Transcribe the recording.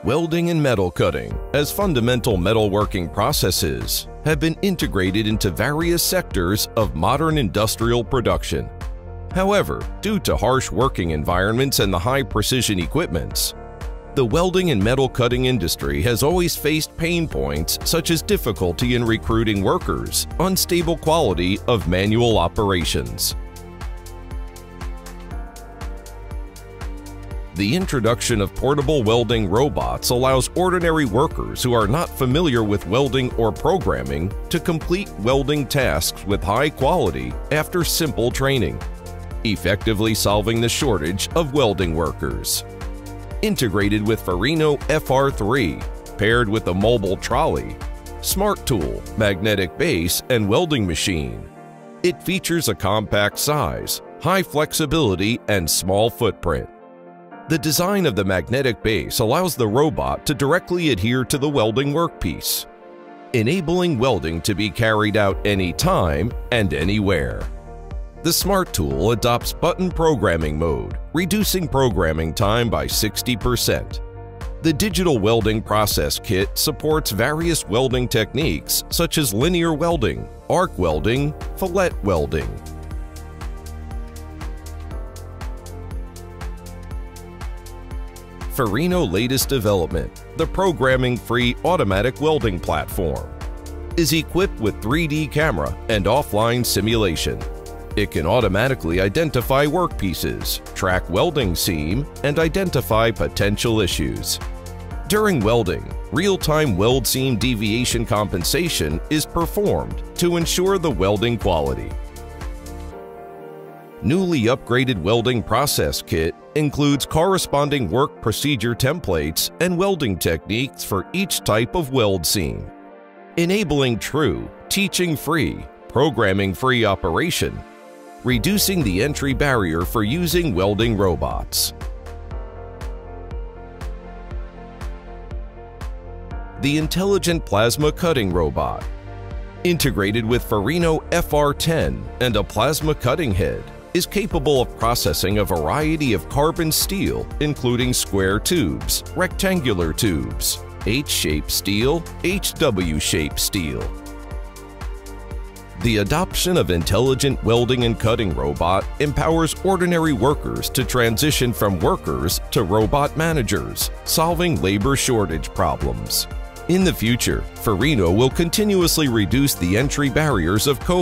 Welding and metal cutting, as fundamental metalworking processes, have been integrated into various sectors of modern industrial production. However, due to harsh working environments and the high-precision equipments, the welding and metal cutting industry has always faced pain points such as difficulty in recruiting workers, unstable quality of manual operations. The introduction of portable welding robots allows ordinary workers who are not familiar with welding or programming to complete welding tasks with high quality after simple training, effectively solving the shortage of welding workers. Integrated with Farino FR3, paired with a mobile trolley, smart tool, magnetic base, and welding machine, it features a compact size, high flexibility, and small footprint. The design of the magnetic base allows the robot to directly adhere to the welding workpiece, enabling welding to be carried out anytime and anywhere. The smart tool adopts button programming mode, reducing programming time by 60%. The digital welding process kit supports various welding techniques such as linear welding, arc welding, fillet welding. Farino latest development, the programming-free automatic welding platform, is equipped with 3D camera and offline simulation. It can automatically identify workpieces, track welding seam, and identify potential issues. During welding, real-time weld seam deviation compensation is performed to ensure the welding quality. Newly upgraded welding process kit includes corresponding work procedure templates and welding techniques for each type of weld seam, enabling true, teaching-free, programming-free operation, reducing the entry barrier for using welding robots. The Intelligent Plasma Cutting Robot, integrated with Farino FR10 and a plasma cutting head, is capable of processing a variety of carbon steel, including square tubes, rectangular tubes, H-shaped steel, HW-shaped steel. The adoption of intelligent welding and cutting robot empowers ordinary workers to transition from workers to robot managers, solving labor shortage problems. In the future, Farino will continuously reduce the entry barriers of Cobots